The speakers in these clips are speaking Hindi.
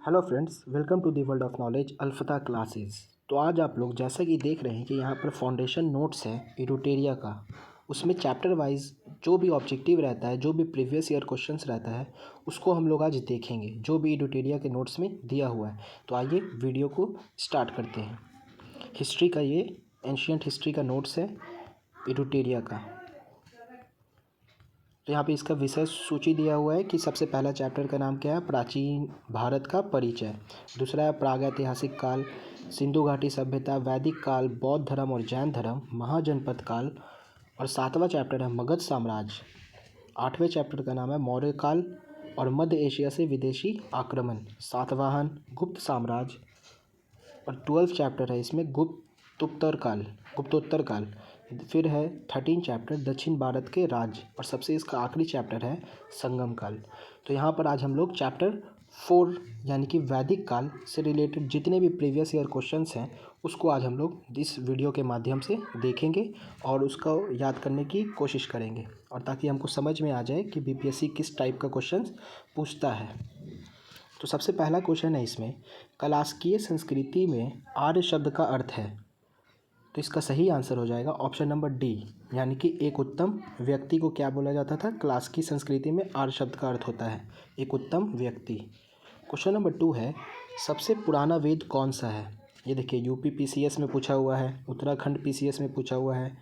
Hello friends, welcome to the world of knowledge अल्फता क्लासेस। तो आज आप लोग जैसा कि देख रहे हैं कि यहाँ पर फाउंडेशन नोट्स है इडोटेरिया का। उसमें चैप्टर वाइज जो भी ऑब्जेक्टिव रहता है, जो भी प्रीवियस ईयर क्वेश्चंस रहता है, उसको हम लोग आज देखेंगे जो भी इडोटेरिया के नोट्स में दिया हुआ है। तो आइए वीडियो को स्टार्ट करते हैं। हिस्ट्री का ये एंशियंट हिस्ट्री का नोट्स है इडोटेरिया का। तो यहाँ पे इसका विषय सूची दिया हुआ है कि सबसे पहला चैप्टर का नाम क्या है, प्राचीन भारत का परिचय। दूसरा है प्रागैतिहासिक काल, सिंधु घाटी सभ्यता, वैदिक काल, बौद्ध धर्म और जैन धर्म, महाजनपद काल। और सातवां चैप्टर है मगध साम्राज्य। आठवें चैप्टर का नाम है मौर्य काल और मध्य एशिया से विदेशी आक्रमण, सातवाहन, गुप्त साम्राज्य। और 12th चैप्टर है इसमें गुप्तोत्तर काल। फिर है 13 चैप्टर दक्षिण भारत के राज्य और सबसे इसका आखिरी चैप्टर है संगम काल। तो यहाँ पर आज हम लोग चैप्टर 4 यानी कि वैदिक काल से रिलेटेड जितने भी प्रीवियस ईयर क्वेश्चंस हैं उसको आज हम लोग इस वीडियो के माध्यम से देखेंगे और उसको याद करने की कोशिश करेंगे, और ताकि हमको समझ में आ जाए कि बीपीएससी किस टाइप का क्वेश्चन पूछता है। तो सबसे पहला क्वेश्चन है इसमें, कलास्कीय संस्कृति में आर्य शब्द का अर्थ है। तो इसका सही आंसर हो जाएगा ऑप्शन नंबर डी, यानी कि एक उत्तम व्यक्ति को क्या बोला जाता था। क्लास्कीय संस्कृति में आर्य शब्द का अर्थ होता है एक उत्तम व्यक्ति। क्वेश्चन नंबर 2 है, सबसे पुराना वेद कौन सा है। ये देखिए यूपी पीसीएस में पूछा हुआ है, उत्तराखंड पीसीएस में पूछा हुआ है,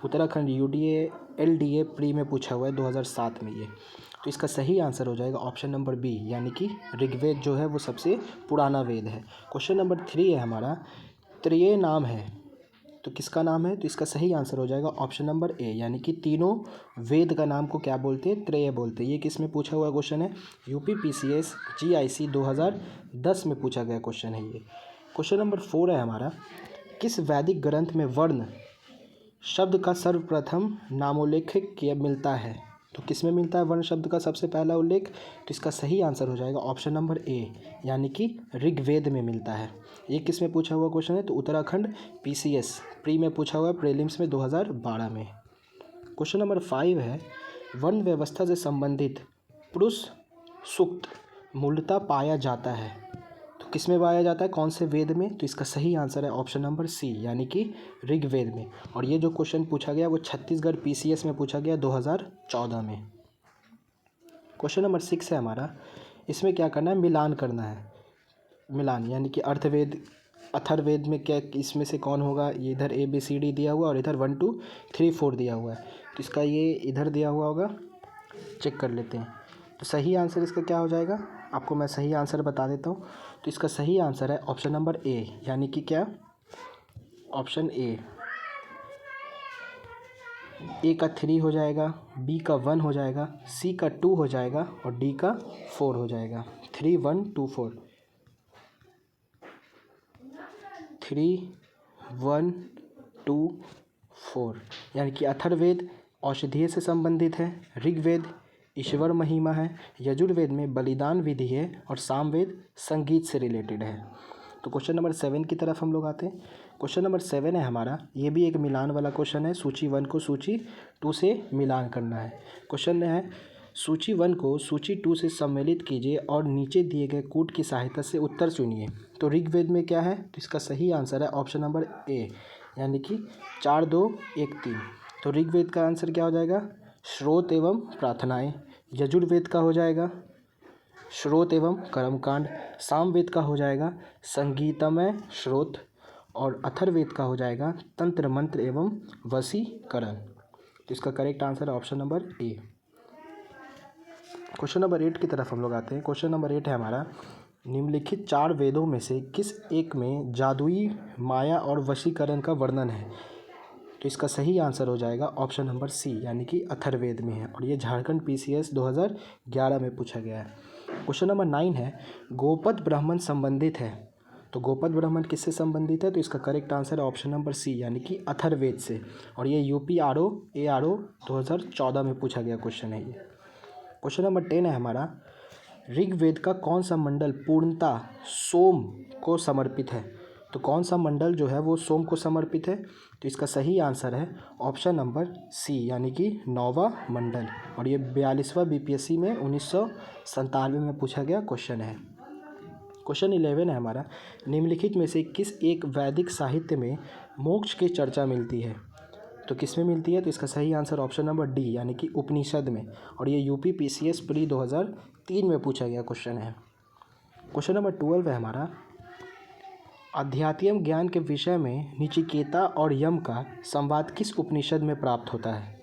उत्तराखंड यूडीए एलडीए प्री में पूछा हुआ है 2007 में ये। तो इसका सही आंसर हो जाएगा ऑप्शन नंबर बी, यानी कि ऋग्वेद जो है वो सबसे पुराना वेद है। क्वेश्चन नंबर 3 है हमारा, त्रय नाम है तो किसका नाम है। तो इसका सही आंसर हो जाएगा ऑप्शन नंबर ए, यानी कि तीनों वेद का नाम को क्या बोलते हैं, त्रय बोलते हैं। ये किस में पूछा हुआ क्वेश्चन है, यूपी पीसीएस जीआईसी 2010 में पूछा गया क्वेश्चन है ये। क्वेश्चन नंबर 4 है हमारा, किस वैदिक ग्रंथ में वर्ण शब्द का सर्वप्रथम नामोल्लेख किया मिलता है। तो किस में मिलता है वर्ण शब्द का सबसे पहला उल्लेख। तो इसका सही आंसर हो जाएगा ऑप्शन नंबर ए, यानी कि ऋग्वेद में मिलता है। ये किस में पूछा हुआ क्वेश्चन है, तो उत्तराखंड पीसीएस प्री में पूछा हुआ है, प्रीलिम्स में 2012 में। क्वेश्चन नंबर 5 है, वर्ण व्यवस्था से संबंधित पुरुष सूक्त मूलतः पाया जाता है। तो किस में पाया जाता है, कौन से वेद में। तो इसका सही आंसर है ऑप्शन नंबर सी, यानी कि ऋग्वेद में। और ये जो क्वेश्चन पूछा गया वो छत्तीसगढ़ पीसीएस में पूछा गया 2014 में। क्वेश्चन नंबर 6 है हमारा, इसमें क्या करना है, मिलान करना है। मिलान यानी कि अर्थवेद अथर्ववेद में क्या, इसमें से कौन होगा। ये इधर ABCD दिया हुआ और इधर 1 2 3 4 दिया हुआ है। तो इसका ये इधर दिया हुआ होगा, चेक कर लेते हैं। तो सही आंसर इसका क्या हो जाएगा, आपको मैं सही आंसर बता देता हूँ। तो इसका सही आंसर है ऑप्शन नंबर ए, यानी कि क्या, ऑप्शन ए का 3 हो जाएगा, बी का 1 हो जाएगा, सी का 2 हो जाएगा और डी का 4 हो जाएगा। 3 1 2 4, 3 1 2 4, यानी कि अथर्ववेद औषधीय से संबंधित है, ऋग्वेद ईश्वर महिमा है, यजुर्वेद में बलिदान विधि है और सामवेद संगीत से रिलेटेड है। तो क्वेश्चन नंबर 7 की तरफ हम लोग आते हैं। क्वेश्चन नंबर 7 है हमारा, ये भी एक मिलान वाला क्वेश्चन है। सूची 1 को सूची 2 से मिलान करना है। क्वेश्चन है, सूची 1 को सूची 2 से सम्मिलित कीजिए और नीचे दिए गए कूट की सहायता से उत्तर चुनिए। तो ऋग्वेद में क्या है, तो इसका सही आंसर है ऑप्शन नंबर ए, यानी कि 4 2 1 3। तो ऋग्वेद का आंसर क्या हो जाएगा, श्रोत एवं प्रार्थनाएं। यजुर्वेद का हो जाएगा श्रोत एवं कर्मकांड। सामवेद का हो जाएगा संगीतमय श्रोत और अथर्ववेद का हो जाएगा तंत्र मंत्र एवं वशीकरण। तो इसका करेक्ट आंसर है option number A. Question number 8 की तरफ हम लोग आते हैं। क्वेश्चन नंबर 8 है हमारा, निम्नलिखित 4 वेदों में से किस एक में जादुई माया और वशीकरण का वर्णन है। तो इसका सही आंसर हो जाएगा ऑप्शन नंबर सी, यानी कि अथर्ववेद में है और ये झारखंड पीसीएस 2011 में पूछा गया है। क्वेश्चन नंबर 9 है, गोपद ब्राह्मण संबंधित है। तो गोपद ब्राह्मण किससे संबंधित है, तो इसका करेक्ट आंसर है ऑप्शन नंबर सी, यानी कि अथर्ववेद से। और ये यूपी ARO 2014 में पूछा गया क्वेश्चन है ये। क्वेश्चन नंबर 10 है हमारा, ऋग्वेद का कौन सा मंडल पूर्णतः सोम को समर्पित है। तो कौन सा मंडल जो है वो सोम को समर्पित है। तो इसका सही आंसर है ऑप्शन नंबर सी, यानी कि 9वां मंडल। और ये 42वां बीपीएससी में 1997 में पूछा गया क्वेश्चन है। क्वेश्चन 11 है हमारा, निम्नलिखित में से किस एक वैदिक साहित्य में मोक्ष की चर्चा मिलती है? तो किस में मिलती है? तो इसका सही आंसर ऑप्शन नंबर डी यानी कि उपनिषद में। और ये यूपी पीसीएस प्री 2003 में पूछा गया क्वेश्चन है। क्वेश्चन नंबर 12 है हमारा, आध्यात्म ज्ञान के विषय में नचिकेता और यम का संवाद किस उपनिषद में प्राप्त होता है?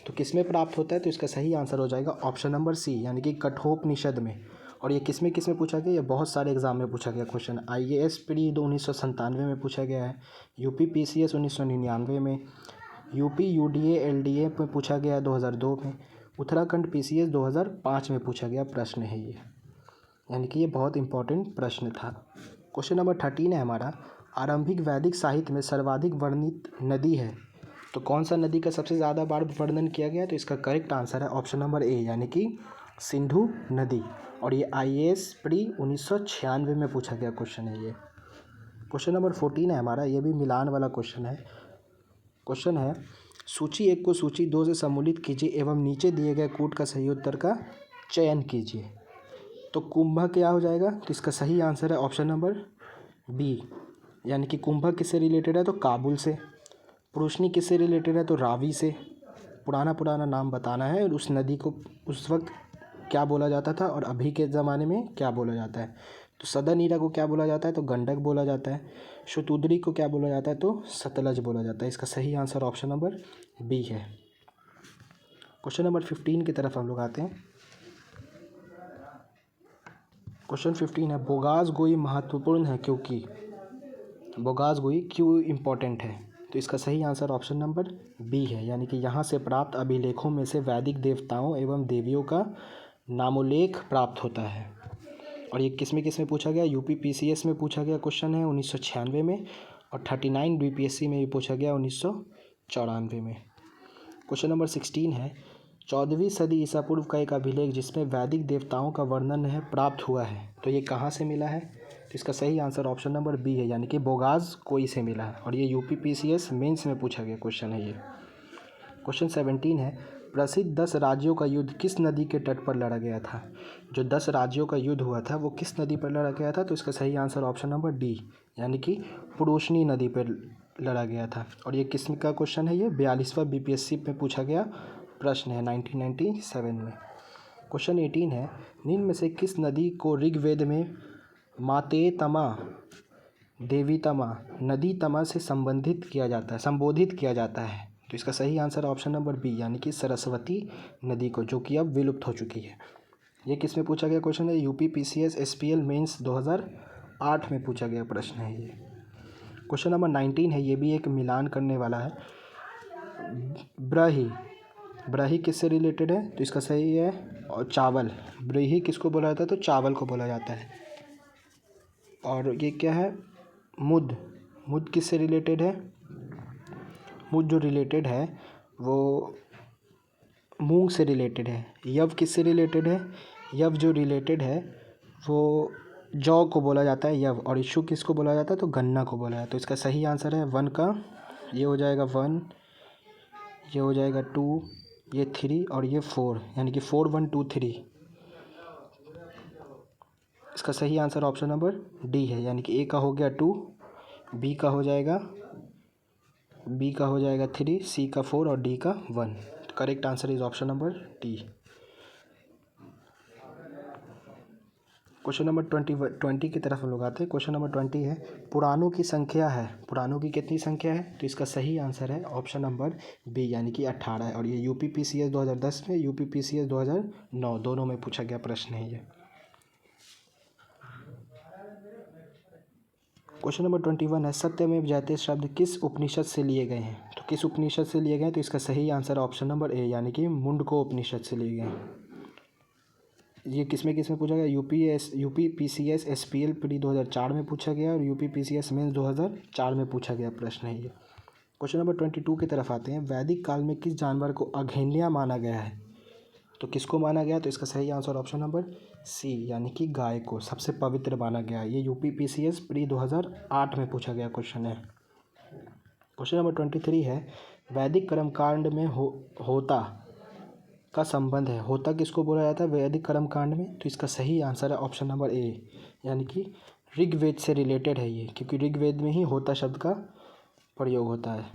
तो किस में प्राप्त होता है? तो इसका सही आंसर हो जाएगा ऑप्शन नंबर सी यानी कि कठोपनिषद में। और ये किस में पूछा गया? ये बहुत सारे एग्जाम में पूछा गया क्वेश्चन। आईएएस प्री 1997 में पूछा गया है, यूपी पीसीएस 1999 में, यूपी यूडीए एलडीए में पूछा गया 2002 में, उत्तराखंड पीसीएस 2005 में पूछा गया प्रश्न है ये, यानी कि ये बहुत इंपॉर्टेंट प्रश्न था। क्वेश्चन नंबर 13 है हमारा, आरंभिक वैदिक साहित्य में सर्वाधिक वर्णित नदी है तो कौन सा नदी का सबसे ज़्यादा बार वर्णन किया गया है? तो इसका करेक्ट आंसर है ऑप्शन नंबर ए यानी कि सिंधु नदी। और ये आईएएस प्री 1996 में पूछा गया क्वेश्चन है ये। क्वेश्चन नंबर 14 है हमारा, ये भी मिलान वाला क्वेश्चन है। क्वेश्चन है, सूची 1 को सूची 2 से सम्मिलित कीजिए एवं नीचे दिए गए कूट का सही उत्तर का चयन कीजिए। तो कुंभक क्या हो जाएगा? तो इसका सही आंसर है ऑप्शन नंबर बी यानी कि कुंभक किससे रिलेटेड है? तो काबुल से। पुरुषनी किससे रिलेटेड है? तो रावी से। पुराना नाम बताना है और उस नदी को उस वक्त क्या बोला जाता था और अभी के ज़माने में क्या बोला जाता है। तो सदनीरा को क्या बोला जाता है? तो गंडक बोला जाता है। शतुद्री को क्या बोला जाता है? तो सतलज बोला जाता है। इसका सही आंसर ऑप्शन नंबर बी है। क्वेश्चन नंबर 15 की तरफ हम लोग आते हैं। क्वेश्चन 15 है, बोगास गोई महत्वपूर्ण है क्योंकि, बोगास गोई क्यों इम्पोर्टेंट है? तो इसका सही आंसर ऑप्शन नंबर बी है यानी कि यहाँ से प्राप्त अभिलेखों में से वैदिक देवताओं एवं देवियों का नामोल्लेख प्राप्त होता है। और ये किस में पूछा गया? यूपी पीसीएस में पूछा गया क्वेश्चन है 1996 में, और 39 बीपीएससी में भी पूछा गया 1994 में। क्वेश्चन नंबर 16 है, 14वीं सदी ईसा पूर्व का एक अभिलेख जिसमें वैदिक देवताओं का वर्णन है प्राप्त हुआ है तो ये कहाँ से मिला है? तो इसका सही आंसर ऑप्शन नंबर बी है यानी कि बोगास कोई से मिला है। और ये यूपी पीसीएस मेंस में पूछा गया क्वेश्चन है ये। क्वेश्चन 17 है, प्रसिद्ध 10 राज्यों का युद्ध किस नदी के तट पर लड़ा गया था? जो 10 राज्यों का युद्ध हुआ था वो किस नदी पर लड़ा गया था? तो इसका सही आंसर ऑप्शन नंबर डी यानी कि पुरुषनी नदी पर लड़ा गया था। और ये किस का क्वेश्चन है? ये 42वां बीपीएससी में पूछा गया प्रश्न है 1997 में। क्वेश्चन 18 है, निम्न में से किस नदी को ऋग्वेद में मातेतमा देवीतमा नदीतमा से संबोधित किया जाता है? तो इसका सही आंसर ऑप्शन नंबर बी यानी कि सरस्वती नदी को, जो कि अब विलुप्त हो चुकी है। ये किस में पूछा गया क्वेश्चन है? यूपी पीसीएस एसपीएल मेंस 2008 में पूछा गया प्रश्न है ये। क्वेश्चन नंबर 19 है, ये भी एक मिलान करने वाला है। ब्रही किससे रिलेटेड है? तो इसका सही है और चावल। ब्रीही किसको बोला जाता है? तो चावल को बोला जाता है। और ये क्या है? मुद किससे रिलेटेड है? मुद जो रिलेटेड है वो मूंग से रिलेटेड है। यव किससे रिलेटेड है? यव जो रिलेटेड है वो जौ को बोला जाता है यव। और इशू किसको बोला जाता है? तो गन्ना को बोला जाता है। तो इसका सही आंसर है 1 का, ये हो जाएगा 1, ये हो जाएगा 2, ये 3 और ये 4 यानी कि 4 1 2 3। इसका सही आंसर ऑप्शन नंबर डी है यानी कि ए का हो गया 2, बी का हो जाएगा 3, सी का 4 और डी का 1। तो correct answer is option number D. Question number 20 की तरफ हम लोग आते हैं। क्वेश्चन नंबर 20 है, पुराणों की संख्या है, पुराणों की कितनी संख्या है? तो इसका सही आंसर है ऑप्शन नंबर बी यानी कि 18 है। और ये यूपी पीसीएस 2010 में, यूपी पीसीएस 2009 दोनों में पूछा गया प्रश्न है ये। क्वेश्चन नंबर 21 है, सत्यमेव जयते शब्द किस उपनिषद से लिए गए हैं? तो किस उपनिषद से लिए गए हैं? तो इसका सही आंसर ऑप्शन नंबर ए यानी कि मुंडको उपनिषद से लिए गए हैं। ये किस में पूछा गया? यूपी पीसीएस एसपीएल प्री 2004 में पूछा गया और यूपी पीसीएस मेंस 2004 में पूछा गया प्रश्न है ये। क्वेश्चन नंबर 22 की तरफ आते हैं, वैदिक काल में किस जानवर को अघेन्या माना गया है? तो किसको माना गया? तो इसका सही आंसर ऑप्शन नंबर सी यानी कि गाय को सबसे पवित्र माना गया। ये यूपी पीसीएस प्री 2008 में पूछा गया क्वेश्चन है। क्वेश्चन नंबर 23 है, वैदिक कर्मकांड में होता का संबंध है। होता किसको बोला जाता है वैदिक कर्मकांड में? तो इसका सही आंसर है ऑप्शन नंबर ए, यानी कि ऋग्वेद से रिलेटेड है ये, क्योंकि ऋग्वेद में ही होता शब्द का प्रयोग होता है।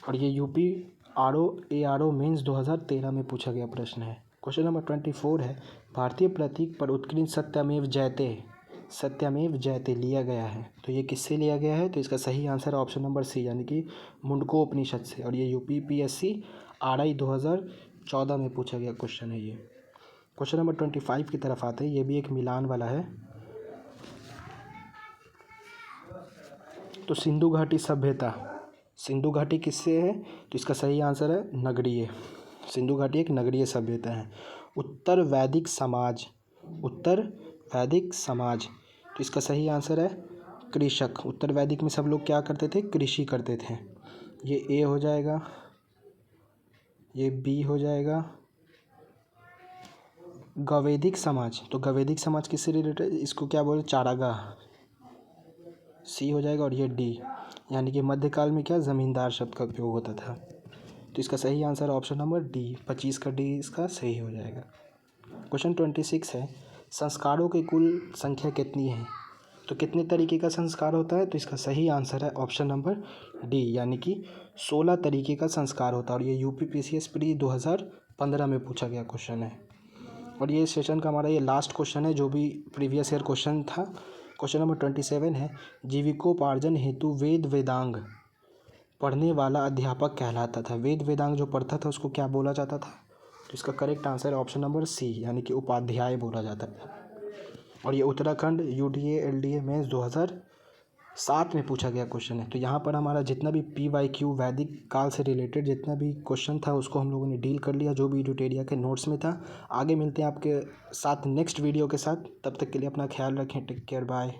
और ये यूपी ARO मेंस 2013 में पूछा गया प्रश्न है। क्वेश्चन नंबर 24 है, भारतीय प्रतीक पर उत्कीर्ण सत्यमेव जयते लिया गया है, तो ये किससे लिया गया है? तो इसका सही आंसर है ऑप्शन नंबर सी, यानी कि मुंडकोपनिषद से। और ये UPPSC RI 2014 में पूछा गया क्वेश्चन है ये। क्वेश्चन नंबर 25 की तरफ आते हैं, ये भी एक मिलान वाला है। तो सिंधु घाटी किससे है? तो इसका सही आंसर है नगरीय। सिंधु घाटी एक नगरीय सभ्यता है। उत्तर वैदिक समाज, तो इसका सही आंसर है कृषक। उत्तर वैदिक में सब लोग क्या करते थे? कृषि करते थे। ये ए हो जाएगा, ये बी हो जाएगा। गवैदिक समाज, तो गवैदिक समाज किससे रिलेटेड? इसको क्या बोले? चारागाह, सी हो जाएगा। और ये डी, यानी कि मध्यकाल में क्या ज़मींदार शब्द का उपयोग होता था। तो इसका सही आंसर ऑप्शन नंबर डी, 25 का डी इसका सही हो जाएगा। क्वेश्चन 26 है, संस्कारों की कुल संख्या कितनी है? तो कितने तरीके का संस्कार होता है? तो इसका सही आंसर है ऑप्शन नंबर डी, यानी कि 16 तरीके का संस्कार होता है। और ये UPPCS प्री 2015 में पूछा गया क्वेश्चन है। और ये सेशन का हमारा ये लास्ट क्वेश्चन है जो भी प्रीवियस ईयर क्वेश्चन था। क्वेश्चन नंबर 27 है, जीविकोपार्जन हेतु वेद वेदांग पढ़ने वाला अध्यापक कहलाता था। वेद वेदांग जो पढ़ता था उसको क्या बोला जाता था? तो इसका करेक्ट आंसर है ऑप्शन नंबर सी, यानी कि उपाध्याय बोला जाता है। और ये उत्तराखंड UDA LDA मेंस 2007 में पूछा गया क्वेश्चन है। तो यहाँ पर हमारा जितना भी PYQ वैदिक काल से रिलेटेड जितना भी क्वेश्चन था उसको हम लोगों ने डील कर लिया, जो भी ट्यूटोरियल के नोट्स में था। आगे मिलते हैं आपके साथ नेक्स्ट वीडियो के साथ, तब तक के लिए अपना ख्याल रखें। Take care, bye.